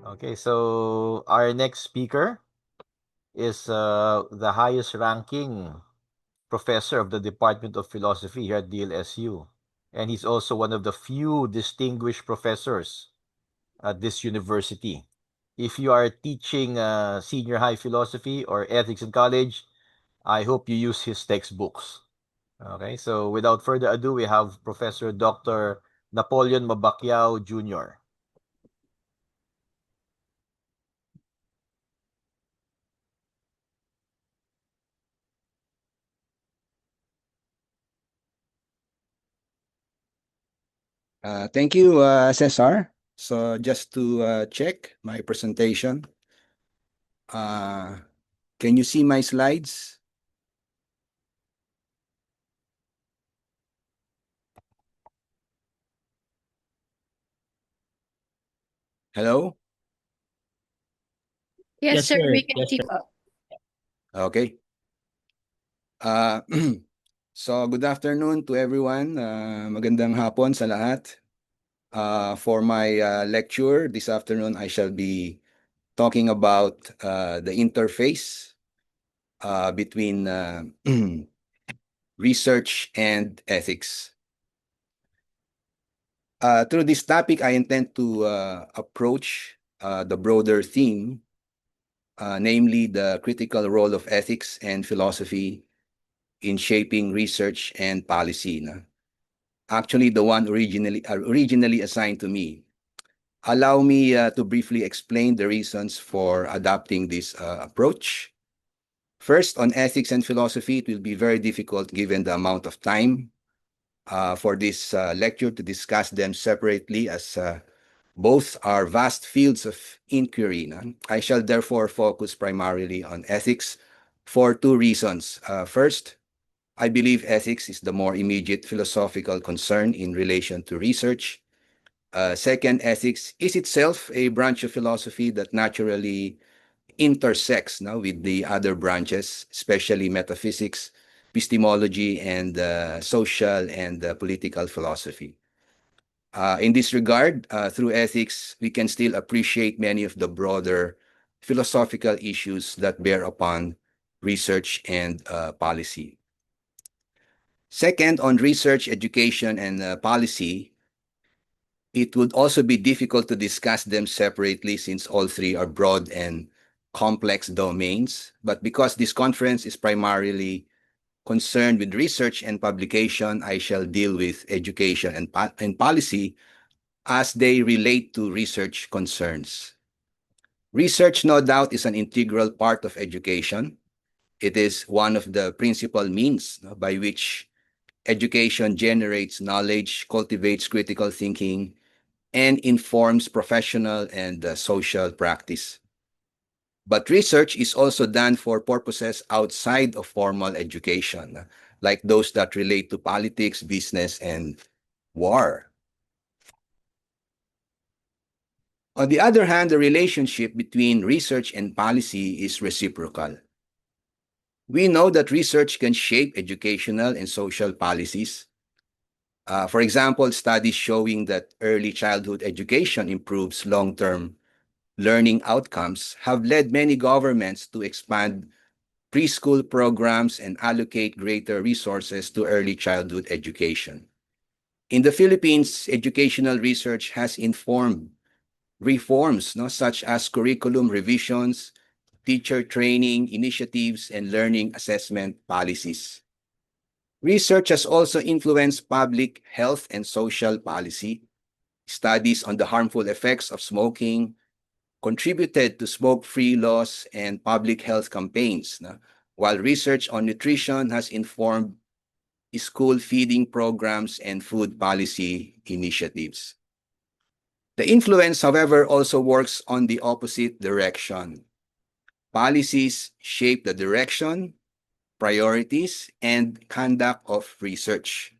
Okay, so our next speaker is the highest ranking professor of the Department of Philosophy here at DLSU. And he's also one of the few distinguished professors at this university. If you are teaching senior high philosophy or ethics in college, I hope you use his textbooks. Okay, so without further ado, we have Professor Dr. Napoleon Mabacquiao Jr. Thank you, Cesar. So just to check my presentation, can you see my slides? Hello? Yes, sir. We can see. Okay. Uh, so good afternoon to everyone. Magandang hapon sa lahat. For my lecture this afternoon, I shall be talking about the interface between research and ethics. Through this topic, I intend to approach the broader theme, namely the critical role of ethics and philosophy in shaping research and policy. No? Actually, the one originally assigned to me. Allow me to briefly explain the reasons for adopting this approach. First, on ethics and philosophy, it will be very difficult given the amount of time for this lecture to discuss them separately, as both are vast fields of inquiry. No? I shall therefore focus primarily on ethics for two reasons. First, I believe ethics is the more immediate philosophical concern in relation to research. Second, ethics is itself a branch of philosophy that naturally intersects now with the other branches, especially metaphysics, epistemology, and social and political philosophy. In this regard, through ethics, we can still appreciate many of the broader philosophical issues that bear upon research and policy. Second, on research, education, and policy, it would also be difficult to discuss them separately since all three are broad and complex domains. But because this conference is primarily concerned with research and publication, I shall deal with education and policy as they relate to research concerns. Research, no doubt, is an integral part of education. It is one of the principal means by which education generates knowledge, cultivates critical thinking, and informs professional and social practice. But research is also done for purposes outside of formal education, like those that relate to politics, business, and war. On the other hand, the relationship between research and policy is reciprocal. We know that research can shape educational and social policies. For example, studies showing that early childhood education improves long-term learning outcomes have led many governments to expand preschool programs and allocate greater resources to early childhood education. In the Philippines, educational research has informed reforms such as curriculum revisions, teacher training initiatives, and learning assessment policies. Research has also influenced public health and social policy. Studies on the harmful effects of smoking contributed to smoke-free laws and public health campaigns, while research on nutrition has informed school feeding programs and food policy initiatives. The influence, however, also works on the opposite direction. Policies shape the direction, priorities, and conduct of research.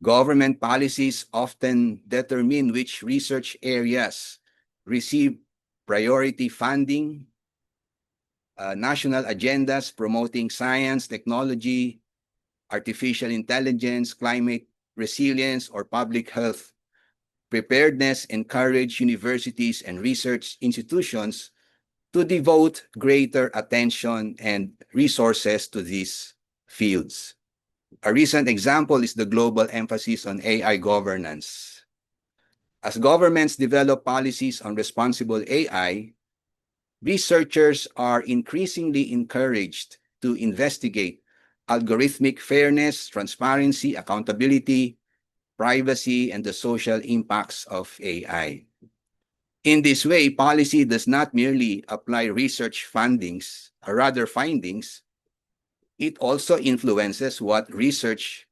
Government policies often determine which research areas receive priority funding, national agendas promoting science, technology, artificial intelligence, climate resilience, or public health preparedness encourage universities and research institutions to devote greater attention and resources to these fields. A recent example is the global emphasis on AI governance. As governments develop policies on responsible AI, researchers are increasingly encouraged to investigate algorithmic fairness, transparency, accountability, privacy, and the social impacts of AI. In this way, policy does not merely apply research findings, or rather findings, it also influences what research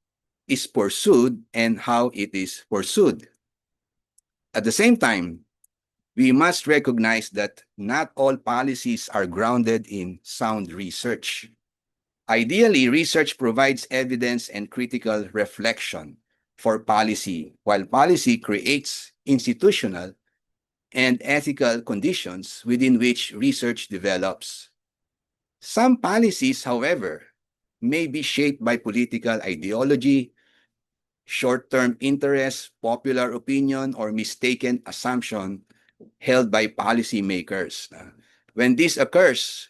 is pursued and how it is pursued. At the same time, we must recognize that not all policies are grounded in sound research. Ideally, research provides evidence and critical reflection for policy, while policy creates institutional and ethical conditions within which research develops. Some policies, however, may be shaped by political ideology, short-term interest, popular opinion, or mistaken assumption held by policymakers. When this occurs,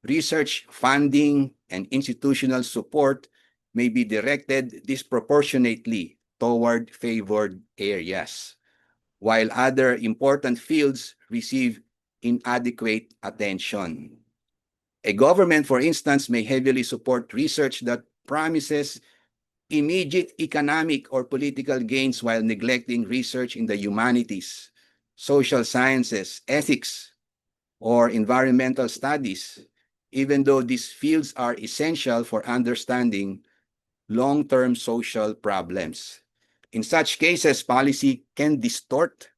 research funding and institutional support may be directed disproportionately toward favored areas, while other important fields receive inadequate attention. A government, for instance, may heavily support research that promises immediate economic or political gains while neglecting research in the humanities, social sciences, ethics, or environmental studies, even though these fields are essential for understanding long-term social problems. In such cases, policy can distort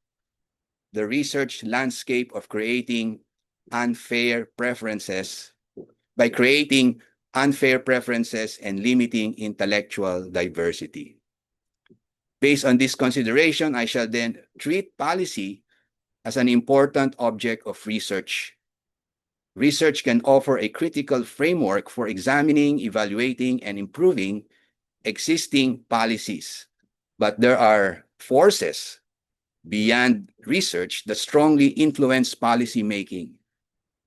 the research landscape of creating unfair preferences by creating unfair preferences and limiting intellectual diversity. Based on this consideration, I shall then treat policy as an important object of research. Research can offer a critical framework for examining, evaluating, and improving existing policies. But there are forces beyond research that strongly influence policy making,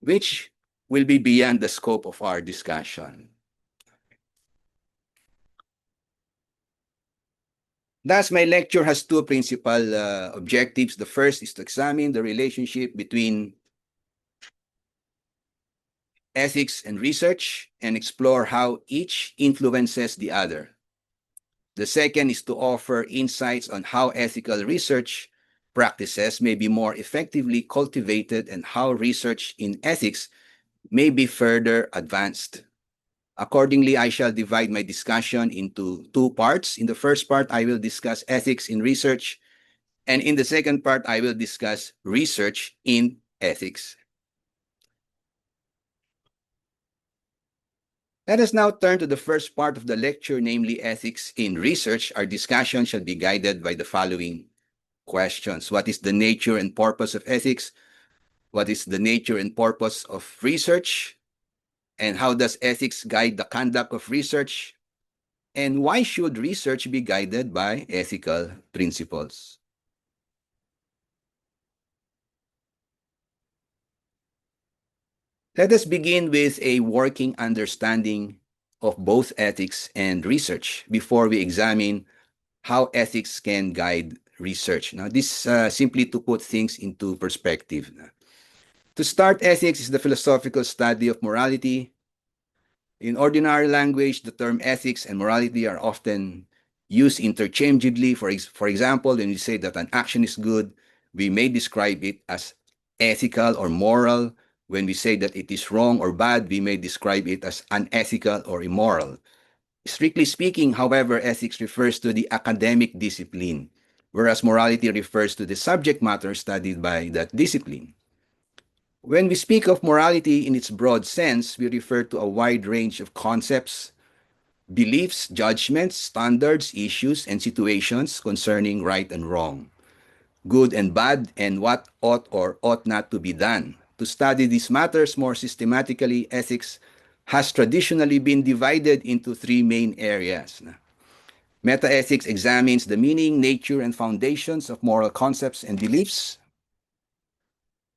which will be beyond the scope of our discussion. Thus, my lecture has two principal objectives. The first is to examine the relationship between ethics and research and explore how each influences the other. The second is to offer insights on how ethical research practices may be more effectively cultivated and how research in ethics may be further advanced. Accordingly, I shall divide my discussion into two parts. In the first part, I will discuss ethics in research, and in the second part, I will discuss research in ethics. Let us now turn to the first part of the lecture, namely ethics in research. Our discussion shall be guided by the following questions. What is the nature and purpose of ethics? What is the nature and purpose of research? And how does ethics guide the conduct of research? And why should research be guided by ethical principles? Let us begin with a working understanding of both ethics and research before we examine how ethics can guide research. Now, this simply to put things into perspective. To start, ethics is the philosophical study of morality. In ordinary language, the term ethics and morality are often used interchangeably. For example, when we say that an action is good, we may describe it as ethical or moral. When we say that it is wrong or bad, we may describe it as unethical or immoral. Strictly speaking, however, ethics refers to the academic discipline, whereas morality refers to the subject matter studied by that discipline. When we speak of morality in its broad sense, we refer to a wide range of concepts, beliefs, judgments, standards, issues, and situations concerning right and wrong, good and bad, and what ought or ought not to be done. To study these matters more systematically, ethics has traditionally been divided into three main areas. Metaethics examines the meaning, nature, and foundations of moral concepts and beliefs.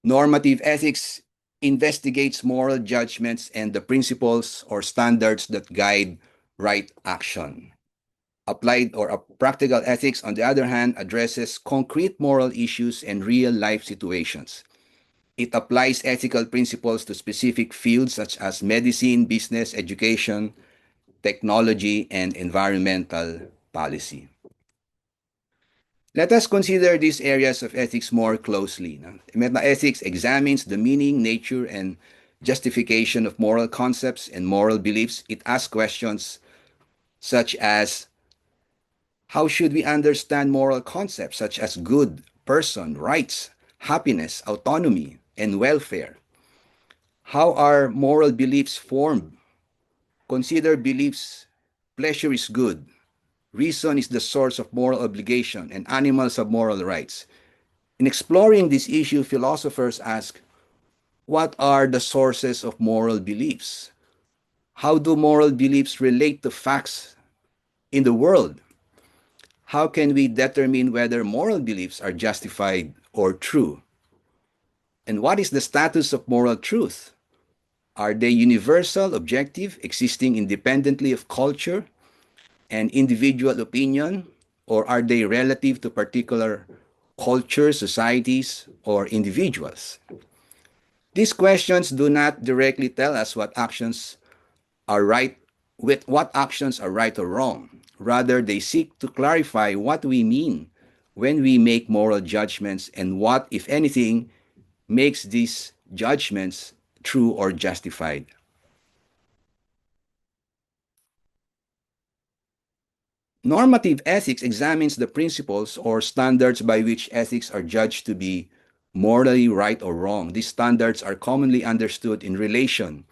Normative ethics investigates moral judgments and the principles or standards that guide right action. Applied or practical ethics, on the other hand, addresses concrete moral issues and real life situations. It applies ethical principles to specific fields such as medicine, business, education, technology, and environmental policy. Let us consider these areas of ethics more closely. Metaethics examines the meaning, nature, and justification of moral concepts and moral beliefs. It asks questions such as how should we understand moral concepts such as good, person, rights, happiness, autonomy, and welfare? How are moral beliefs formed? Consider beliefs pleasure is good, reason is the source of moral obligation, and animals have moral rights. In exploring this issue, philosophers ask, what are the sources of moral beliefs? How do moral beliefs relate to facts in the world? How can we determine whether moral beliefs are justified or true? And what is the status of moral truth? Are they universal, objective, existing independently of culture and individual opinion, or are they relative to particular cultures, societies, or individuals? These questions do not directly tell us what actions are right with what actions are right or wrong. Rather, they seek to clarify what we mean when we make moral judgments and what, if anything, makes these judgments true or justified. Normative ethics examines the principles or standards by which ethics are judged to be morally right or wrong. These standards are commonly understood in relation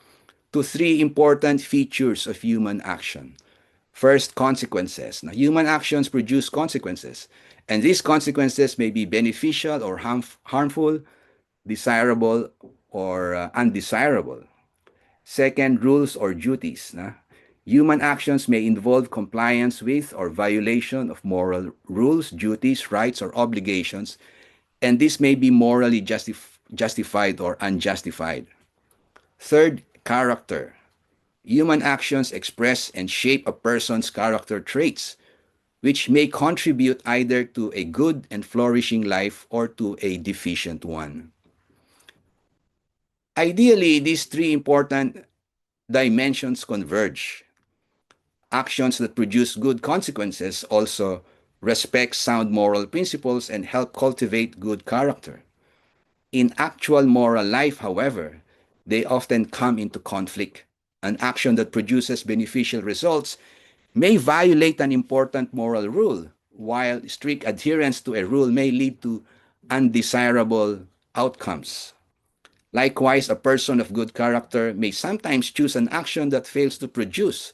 to three important features of human action. First, consequences. Now, human actions produce consequences, and these consequences may be beneficial or harmful, desirable or undesirable. Second, rules or duties. Human actions may involve compliance with or violation of moral rules, duties, rights, or obligations, and this may be morally justified or unjustified. Third, character. Human actions express and shape a person's character traits, which may contribute either to a good and flourishing life or to a deficient one. Ideally, these three important dimensions converge. Actions that produce good consequences also respect sound moral principles and help cultivate good character. In actual moral life, however, they often come into conflict. An action that produces beneficial results may violate an important moral rule, while strict adherence to a rule may lead to undesirable outcomes. Likewise, a person of good character may sometimes choose an action that fails to produce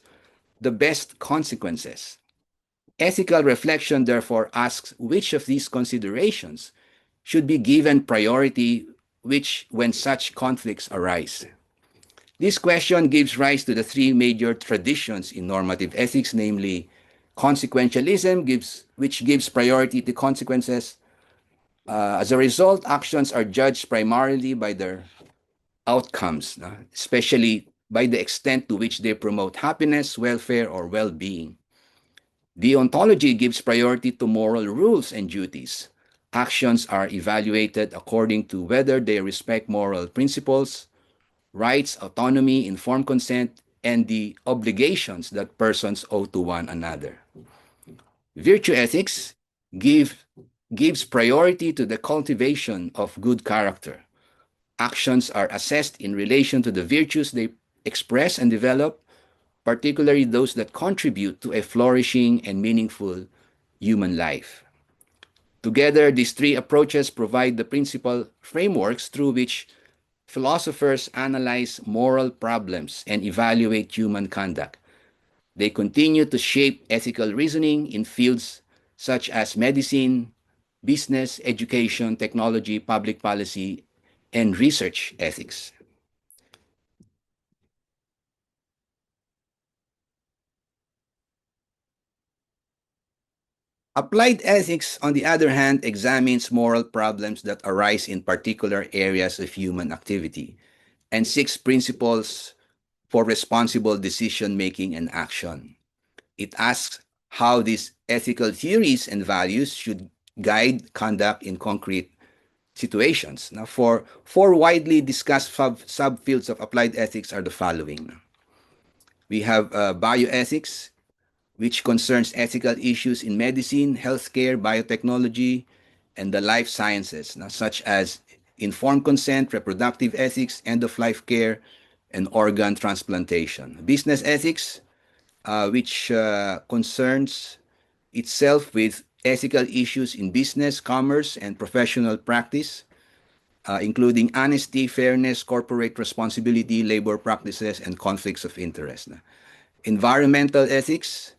the best consequences. Ethical reflection, therefore, asks which of these considerations should be given priority which when such conflicts arise. This question gives rise to the three major traditions in normative ethics, namely consequentialism, which gives priority to consequences. As a result, actions are judged primarily by their outcomes, especially by the extent to which they promote happiness, welfare, or well-being. Deontology gives priority to moral rules and duties. Actions are evaluated according to whether they respect moral principles, rights, autonomy, informed consent, and the obligations that persons owe to one another. Virtue ethics gives priority to the cultivation of good character. Actions are assessed in relation to the virtues they express and develop, particularly those that contribute to a flourishing and meaningful human life. Together, these three approaches provide the principal frameworks through which philosophers analyze moral problems and evaluate human conduct. They continue to shape ethical reasoning in fields such as medicine, business, education, technology, public policy, and research ethics. Applied ethics, on the other hand, examines moral problems that arise in particular areas of human activity and seeks principles for responsible decision making and action. It asks how these ethical theories and values should guide conduct in concrete situations. Now, for four widely discussed subfields of applied ethics are the following. We have bioethics, which concerns ethical issues in medicine, healthcare, biotechnology, and the life sciences, such as informed consent, reproductive ethics, end of life care, and organ transplantation. Business ethics, which concerns itself with ethical issues in business, commerce, and professional practice, including honesty, fairness, corporate responsibility, labor practices, and conflicts of interest. Environmental ethics,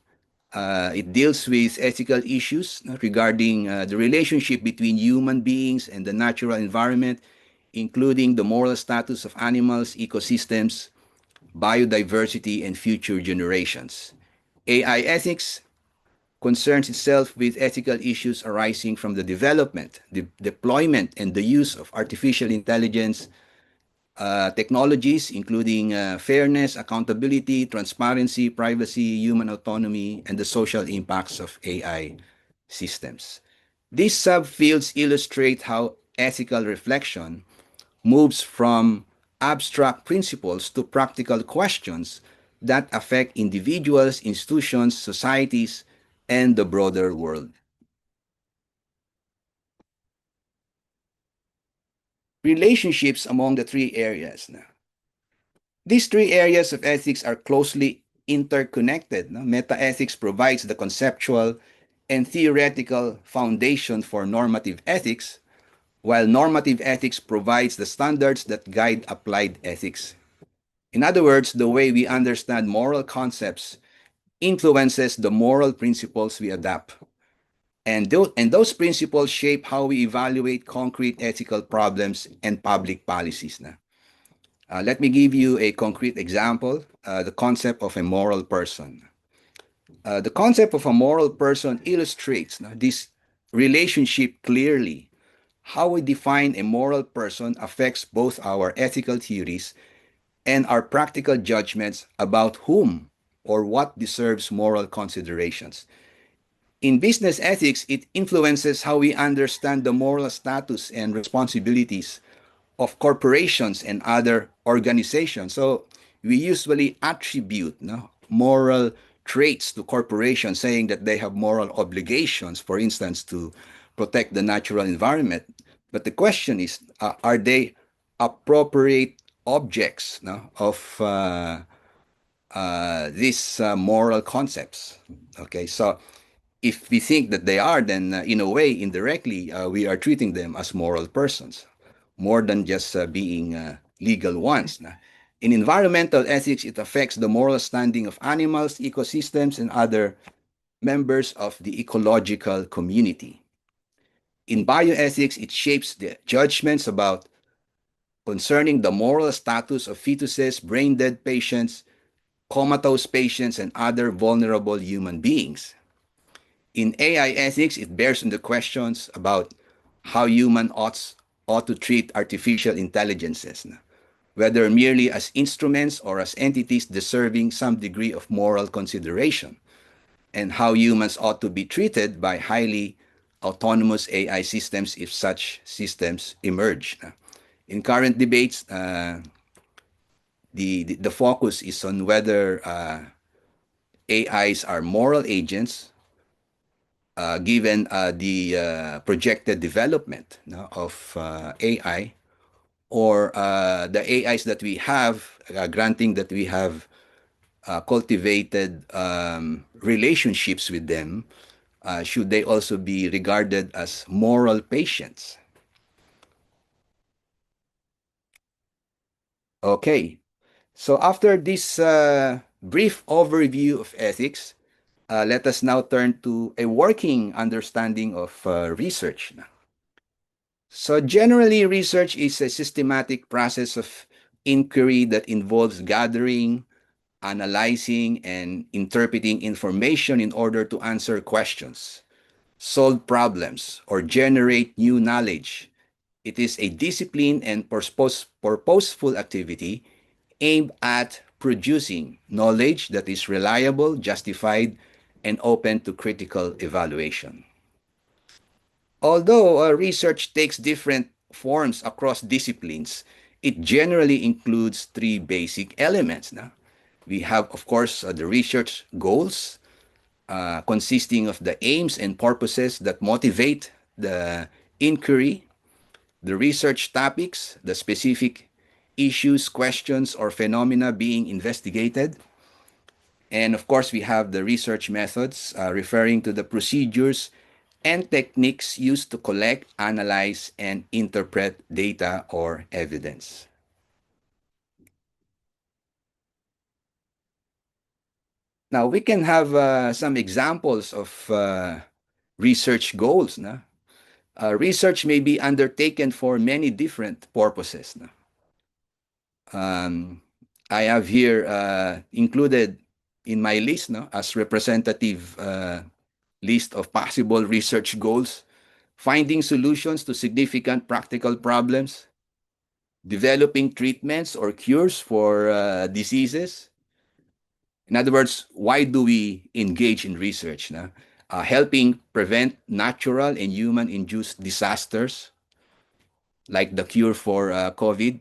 it deals with ethical issues regarding the relationship between human beings and the natural environment, including the moral status of animals, ecosystems, biodiversity, and future generations. AI ethics concerns itself with ethical issues arising from the development, deployment, and the use of artificial intelligence technologies, including fairness, accountability, transparency, privacy, human autonomy, and the social impacts of AI systems. These subfields illustrate how ethical reflection moves from abstract principles to practical questions that affect individuals, institutions, societies, and the broader world. Relationships among the three areas. These three areas of ethics are closely interconnected. Meta-ethics provides the conceptual and theoretical foundation for normative ethics, while normative ethics provides the standards that guide applied ethics. In other words, the way we understand moral concepts influences the moral principles we adopt. And those principles shape how we evaluate concrete ethical problems and public policies. Let me give you a concrete example, the concept of a moral person. The concept of a moral person illustrates this relationship clearly. How we define a moral person affects both our ethical theories and our practical judgments about whom or what deserves moral considerations. In business ethics, it influences how we understand the moral status and responsibilities of corporations and other organizations. So we usually attribute moral traits to corporations, saying that they have moral obligations, for instance, to protect the natural environment. But the question is, are they appropriate objects of these moral concepts? Okay, so if we think that they are, then in a way, indirectly, we are treating them as moral persons, more than just being legal ones. In environmental ethics, it affects the moral standing of animals, ecosystems, and other members of the ecological community. In bioethics, it shapes the judgments about concerning the moral status of fetuses, brain-dead patients, comatose patients, and other vulnerable human beings. In AI ethics, it bears on the questions about how humans ought to treat artificial intelligences, whether merely as instruments or as entities deserving some degree of moral consideration, and how humans ought to be treated by highly autonomous AI systems if such systems emerge. In current debates, the focus is on whether AIs are moral agents given the projected development of AI, or the AIs that we have, granting that we have cultivated relationships with them, should they also be regarded as moral patients? Okay, so after this brief overview of ethics, let us now turn to a working understanding of research. So generally, research is a systematic process of inquiry that involves gathering, analyzing, and interpreting information in order to answer questions. solve problems, or generate new knowledge. It is a disciplined and purposeful activity aimed at producing knowledge that is reliable, justified, and open to critical evaluation. Although research takes different forms across disciplines, it generally includes three basic elements. We have, of course, the research goals, consisting of the aims and purposes that motivate the inquiry, the research topics, the specific issues, questions, or phenomena being investigated. And of course, we have the research methods, referring to the procedures and techniques used to collect, analyze, and interpret data or evidence. Now, we can have some examples of research goals. Research may be undertaken for many different purposes. I have here included in my list as representative list of possible research goals: finding solutions to significant practical problems, developing treatments or cures for diseases. In other words, why do we engage in research? Helping prevent natural and human-induced disasters, like the cure for COVID,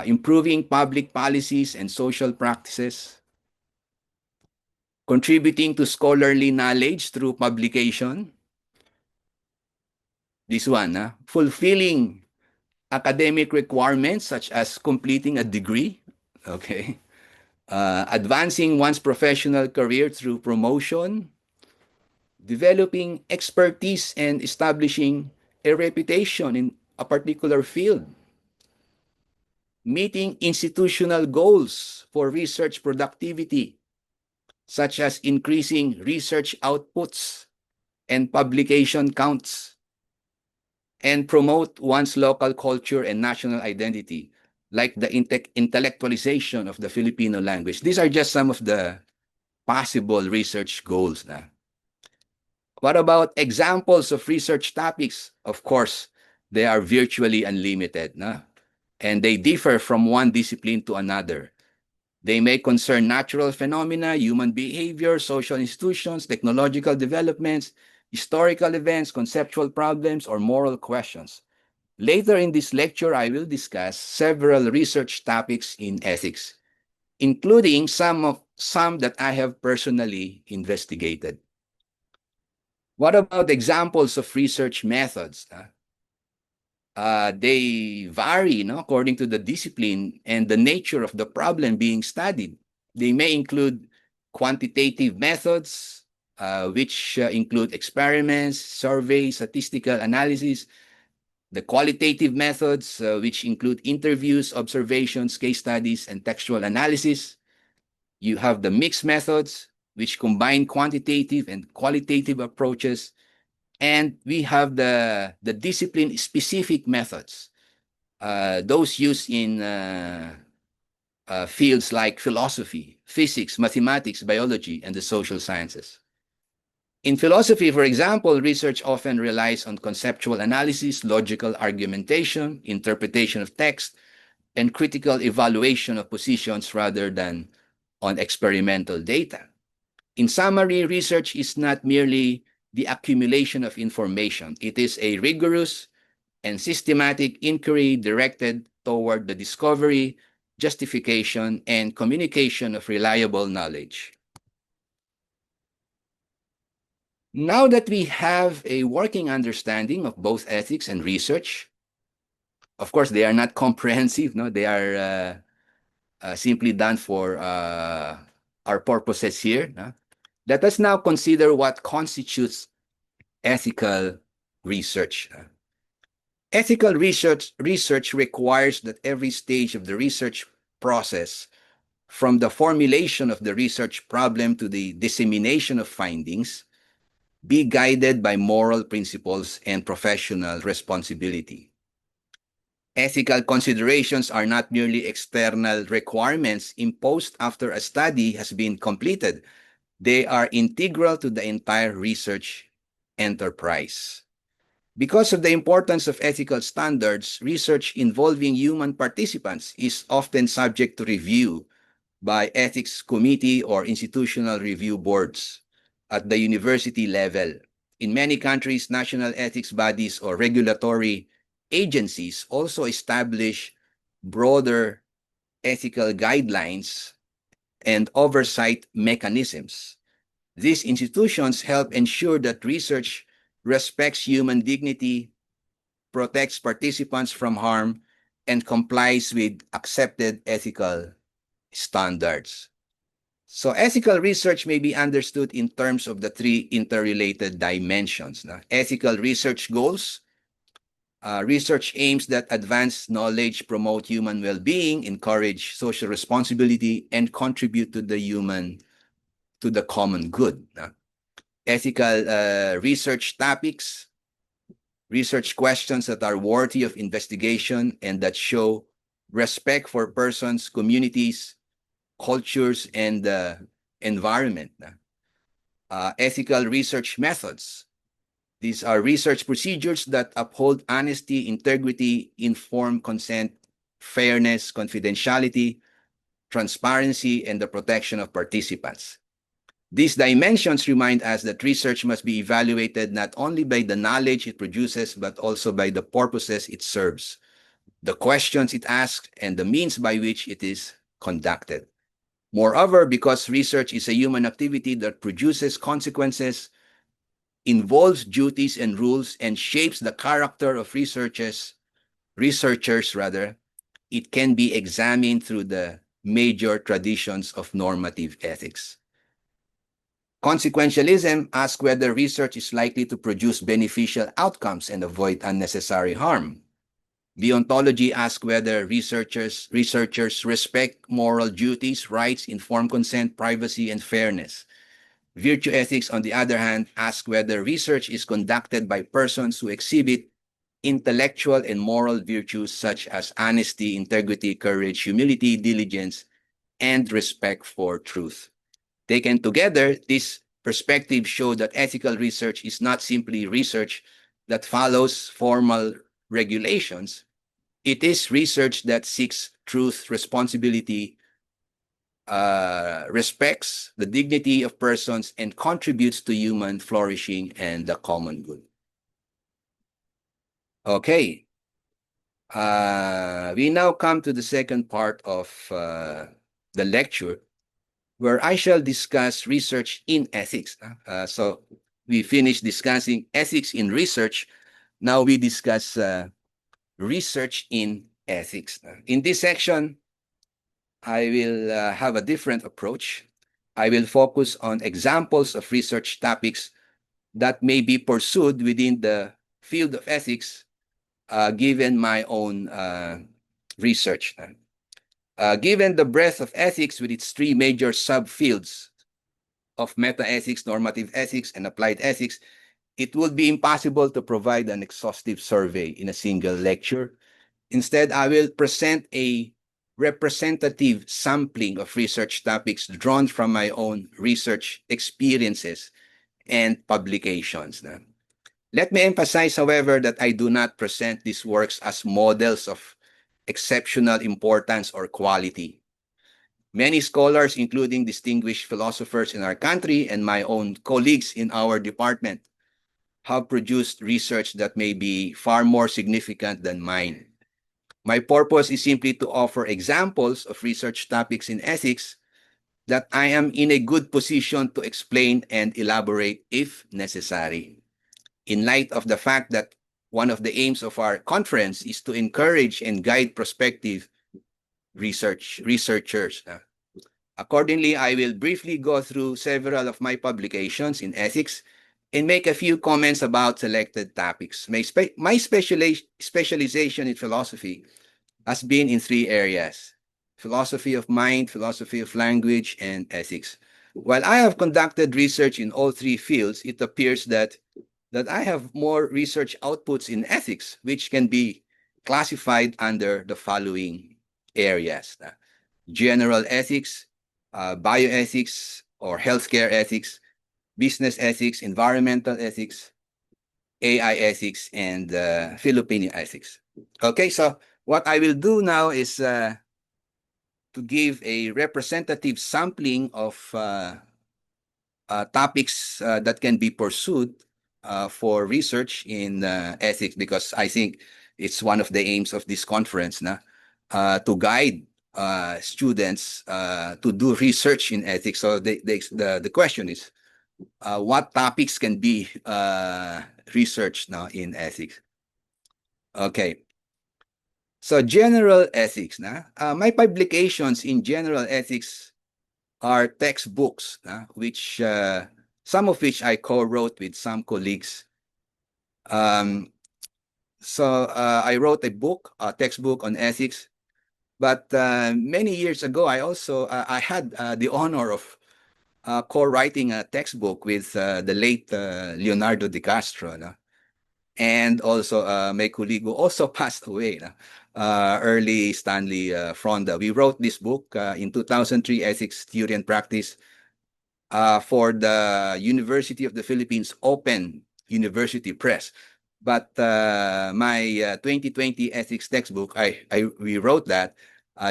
improving public policies and social practices, contributing to scholarly knowledge through publication. This one, fulfilling academic requirements such as completing a degree, okay, advancing one's professional career through promotion, developing expertise and establishing a reputation in a particular field, meeting institutional goals for research productivity, such as increasing research outputs and publication counts, and promote one's local culture and national identity, like the intellectualization of the Filipino language. These are just some of the possible research goals. What about examples of research topics? Of course, they are virtually unlimited, and they differ from one discipline to another. They may concern natural phenomena, human behavior, social institutions, technological developments, historical events, conceptual problems, or moral questions. Later in this lecture, I will discuss several research topics in ethics, including some that I have personally investigated. What about examples of research methods? They vary according to the discipline and the nature of the problem being studied. They may include quantitative methods, which include experiments, surveys, statistical analysis; the qualitative methods, which include interviews, observations, case studies, and textual analysis. You have the mixed methods, which combine quantitative and qualitative approaches. And we have the discipline-specific methods, those used in fields like philosophy, physics, mathematics, biology, and the social sciences. In philosophy, for example, research often relies on conceptual analysis, logical argumentation, interpretation of text, and critical evaluation of positions rather than on experimental data. In summary, research is not merely the accumulation of information. It is a rigorous and systematic inquiry directed toward the discovery, justification, and communication of reliable knowledge. Now that we have a working understanding of both ethics and research, of course, they are not comprehensive. They are simply done for our purposes here. Let us now consider what constitutes ethical research. Ethical research requires that every stage of the research process, from the formulation of the research problem to the dissemination of findings, be guided by moral principles and professional responsibility. Ethical considerations are not merely external requirements imposed after a study has been completed. They are integral to the entire research enterprise. Because of the importance of ethical standards, research involving human participants is often subject to review by ethics committee or institutional review boards at the university level. In many countries, national ethics bodies or regulatory agencies also establish broader ethical guidelines and oversight mechanisms. These institutions help ensure that research respects human dignity, protects participants from harm, and complies with accepted ethical standards. So ethical research may be understood in terms of the three interrelated dimensions. Ethical research goals. Research aims that advance knowledge, promote human well-being, encourage social responsibility, and contribute to the common good. Ethical research topics, research questions that are worthy of investigation and that show respect for persons, communities, cultures, and the environment. Ethical research methods. These are research procedures that uphold honesty, integrity, informed consent, fairness, confidentiality, transparency, and the protection of participants. These dimensions remind us that research must be evaluated not only by the knowledge it produces, but also by the purposes it serves, the questions it asks, and the means by which it is conducted. Moreover, because research is a human activity that produces consequences, involves duties and rules, and shapes the character of researchers, it can be examined through the major traditions of normative ethics. Consequentialism asks whether research is likely to produce beneficial outcomes and avoid unnecessary harm. Deontology asks whether researchers respect moral duties, rights, informed consent, privacy, and fairness. Virtue ethics, on the other hand, asks whether research is conducted by persons who exhibit intellectual and moral virtues such as honesty, integrity, courage, humility, diligence, and respect for truth. Taken together, these perspectives show that ethical research is not simply research that follows formal regulations. It is research that seeks truth, responsibility, respects the dignity of persons, and contributes to human flourishing and the common good. Okay. We now come to the second part of the lecture, where I shall discuss research in ethics. So we finished discussing ethics in research. Now we discuss research in ethics. In this section, I will have a different approach. I will focus on examples of research topics that may be pursued within the field of ethics, given my own research. Given the breadth of ethics with its three major subfields of meta-ethics, normative ethics, and applied ethics, it would be impossible to provide an exhaustive survey in a single lecture. Instead, I will present a representative sampling of research topics drawn from my own research experiences and publications. Let me emphasize, however, that I do not present these works as models of exceptional importance or quality. Many scholars, including distinguished philosophers in our country and my own colleagues in our department, have produced research that may be far more significant than mine. My purpose is simply to offer examples of research topics in ethics that I am in a good position to explain and elaborate if necessary. In light of the fact that one of the aims of our conference is to encourage and guide prospective researchers. Accordingly, I will briefly go through several of my publications in ethics and make a few comments about selected topics. My specialization in philosophy has been in three areas: philosophy of mind, philosophy of language, and ethics. While I have conducted research in all three fields, it appears that I have more research outputs in ethics, which can be classified under the following areas: general ethics, bioethics or healthcare ethics, business ethics, environmental ethics, AI ethics, and Filipino ethics. Okay, so what I will do now is to give a representative sampling of topics that can be pursued for research in ethics, because I think it's one of the aims of this conference to guide students to do research in ethics. So the question is, what topics can be researched now in ethics? Okay. So general ethics. My publications in general ethics are textbooks, which some of which I co-wrote with some colleagues. So I wrote a book, a textbook on ethics. But many years ago, I had the honor of co-writing a textbook with the late Leonardo Di Castro, and also my colleague who also passed away, early Stanley Fronda. We wrote this book in 2003, Ethics, Theory, and Practice, for the University of the Philippines Open University Press. But my 2020 ethics textbook, we wrote that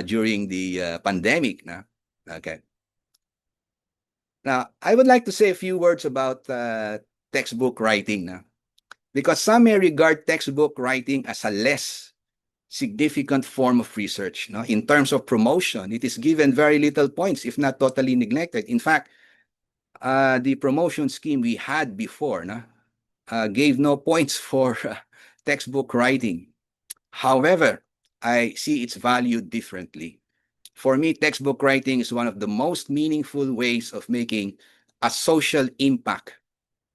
during the pandemic. Okay. Now, I would like to say a few words about textbook writing, because some may regard textbook writing as a less significant form of research. In terms of promotion, it is given very little points, if not totally neglected. In fact, the promotion scheme we had before gave no points for textbook writing. However, I see its value differently. For me, textbook writing is one of the most meaningful ways of making a social impact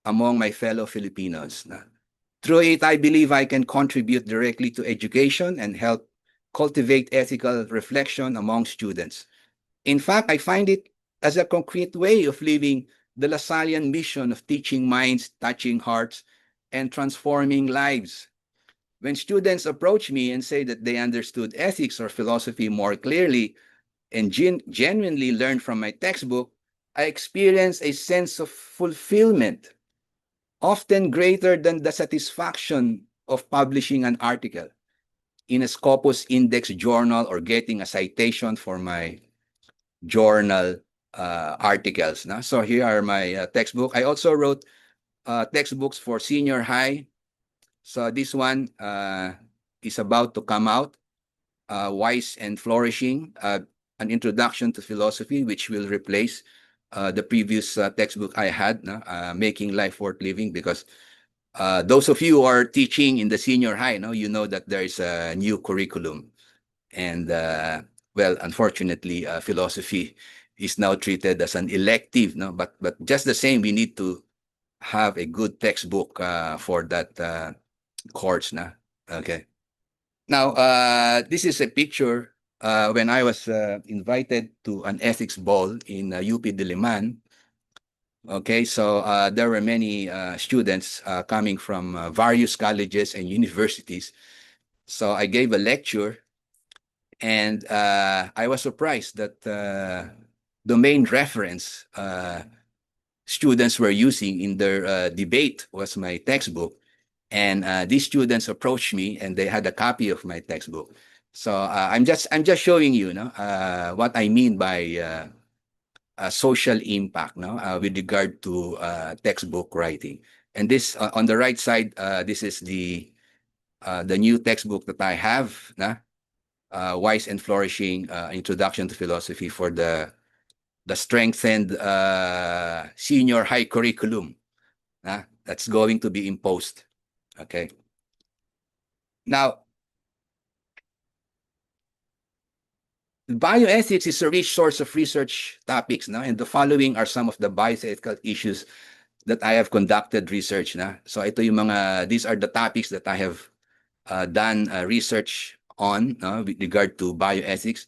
among my fellow Filipinos. Through it, I believe I can contribute directly to education and help cultivate ethical reflection among students. In fact, I find it as a concrete way of living the Lasallian mission of teaching minds, touching hearts, and transforming lives. When students approach me and say that they understood ethics or philosophy more clearly and genuinely learned from my textbook, I experience a sense of fulfillment, often greater than the satisfaction of publishing an article in a Scopus Index journal or getting a citation for my journal articles. So here are my textbook. I also wrote textbooks for senior high. So this one is about to come out, Wise and Flourishing, an introduction to philosophy, which will replace the previous textbook I had, Making Life Worth Living, because those of you who are teaching in the senior high, you know that there is a new curriculum. And well, unfortunately, philosophy is now treated as an elective, but just the same, we need to have a good textbook for that course. Okay. Now, this is a picture when I was invited to an ethics ball in UP Diliman. Okay, so there were many students coming from various colleges and universities. So I gave a lecture, and I was surprised that the main reference students were using in their debate was my textbook. And these students approached me, and they had a copy of my textbook. So I'm just showing you, what I mean by social impact, with regard to textbook writing. And this on the right side, this is the new textbook that I have, Wise and Flourishing, Introduction to Philosophy, for the strengthened senior high curriculum that's going to be imposed. Okay. Now, bioethics is a rich source of research topics, and the following are some of the bioethical issues that I have conducted research. So ito yung these are the topics that I have done research on with regard to bioethics.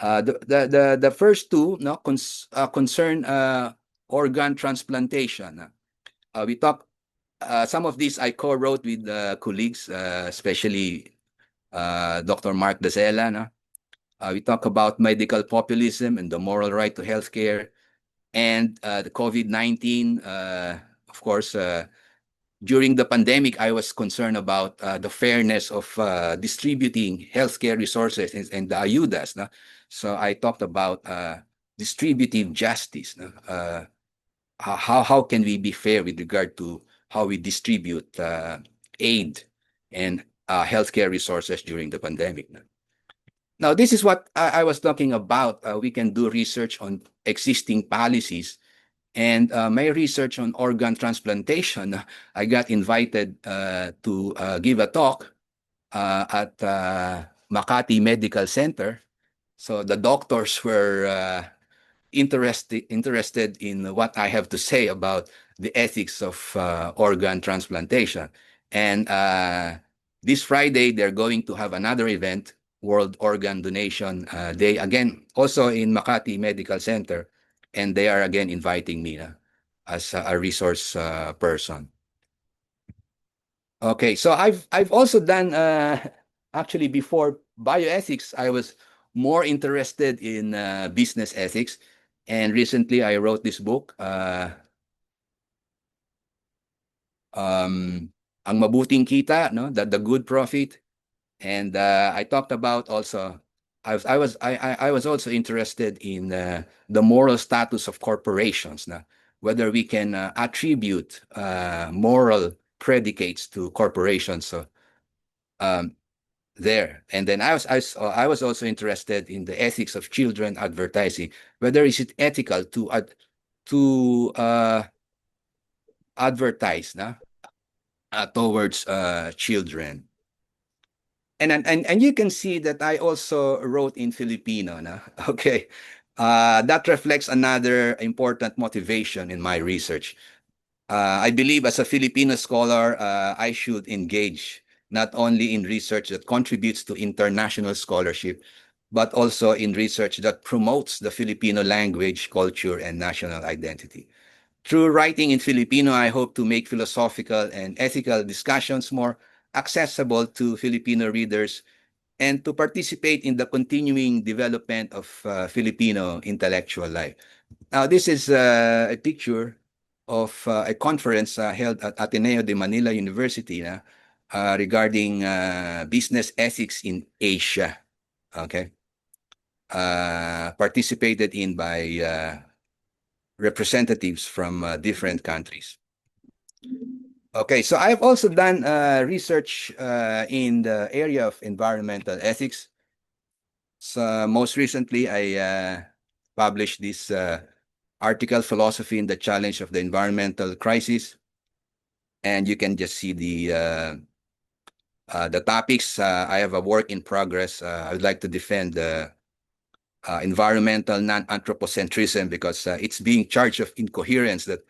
The first two concern organ transplantation. We talk, some of these I co-wrote with colleagues, especially Dr. Mark Dazela. We talk about medical populism and the moral right to healthcare, and the COVID-19, of course, during the pandemic, I was concerned about the fairness of distributing healthcare resources and the ayudas. No? So I talked about distributive justice. No? How can we be fair with regard to how we distribute aid and healthcare resources during the pandemic? No? Now, this is what I was talking about. We can do research on existing policies. And my research on organ transplantation, I got invited to give a talk at Makati Medical Center. So the doctors were interested in what I have to say about the ethics of organ transplantation. And this Friday, they're going to have another event, World Organ Donation Day, again, also in Makati Medical Center. And they are again inviting me as a resource person. Okay, so I've also done actually before bioethics, I was more interested in business ethics. And recently I wrote this book, Ang Mabuting Kita, no, the Good Profit. And I talked about also, I was also interested in the moral status of corporations, no? Whether we can attribute moral predicates to corporations. So there, and then I was also interested in the ethics of children advertising. Whether is it ethical to advertise towards children. And you can see that I also wrote in Filipino. Okay. That reflects another important motivation in my research. I believe as a Filipino scholar, I should engage not only in research that contributes to international scholarship, but also in research that promotes the Filipino language, culture, and national identity. Through writing in Filipino, I hope to make philosophical and ethical discussions more accessible to Filipino readers and to participate in the continuing development of Filipino intellectual life. Now, this is a picture of a conference held at Ateneo de Manila University regarding business ethics in Asia. Okay. Participated in by representatives from different countries. Okay, so I've also done research in the area of environmental ethics. So most recently, I published this article, Philosophy in the Challenge of the Environmental Crisis. And you can just see the topics. I have a work in progress. I would like to defend the environmental non-anthropocentrism because it's being charged of incoherence that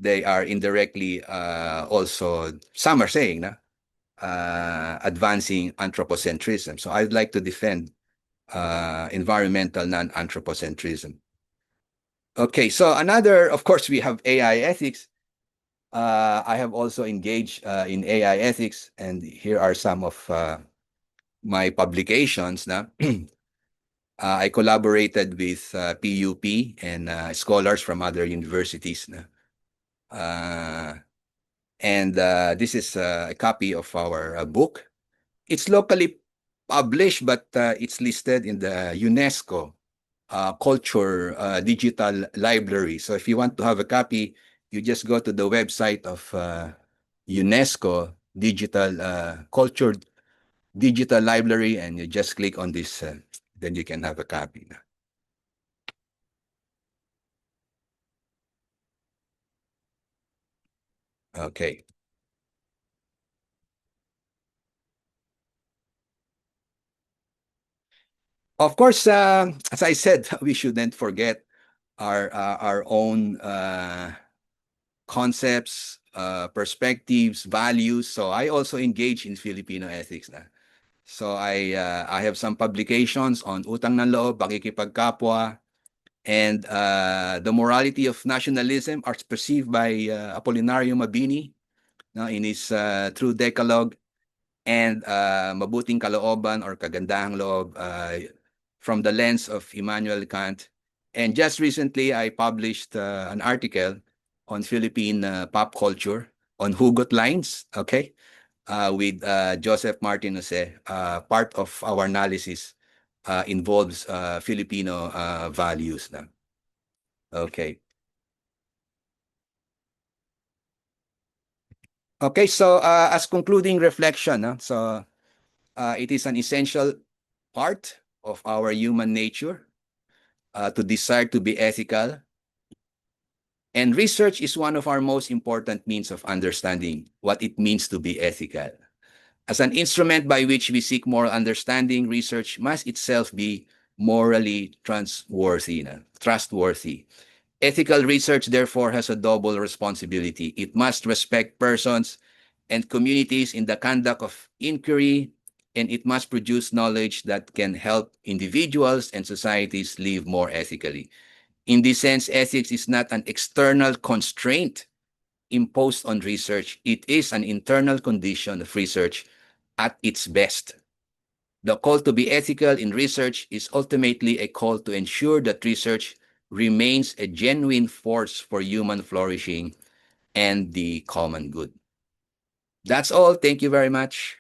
they are indirectly also, some are saying, advancing anthropocentrism. So I'd like to defend environmental non-anthropocentrism. Okay, so another, of course, we have AI ethics. I have also engaged in AI ethics, and here are some of my publications. I collaborated with PUP and scholars from other universities. And this is a copy of our book. It's locally published, but it's listed in the UNESCO Culture Digital Library. So if you want to have a copy, you just go to the website of UNESCO Digital Culture Digital Library, and you just click on this, then you can have a copy. Okay. Of course, as I said, we shouldn't forget our own concepts, perspectives, values. So I also engage in Filipino ethics. So I have some publications on utang ng loob, pakikipagkapwa, and the morality of nationalism as perceived by Apolinario Mabini in his True Decalogue, and Mabuting Kalooban or Kagandahang Loob from the lens of Immanuel Kant. And just recently, I published an article on Philippine pop culture on Hugot Lines, okay, with Joseph Martin Jose. Part of our analysis involves Filipino values. Na. Okay. Okay, so as concluding reflection, so it is an essential part of our human nature to desire to be ethical. And research is one of our most important means of understanding what it means to be ethical. As an instrument by which we seek moral understanding, research must itself be morally trustworthy. Ethical research, therefore, has a double responsibility. It must respect persons and communities in the conduct of inquiry, and it must produce knowledge that can help individuals and societies live more ethically. In this sense, ethics is not an external constraint imposed on research. It is an internal condition of research at its best. The call to be ethical in research is ultimately a call to ensure that research remains a genuine force for human flourishing and the common good. That's all. Thank you very much.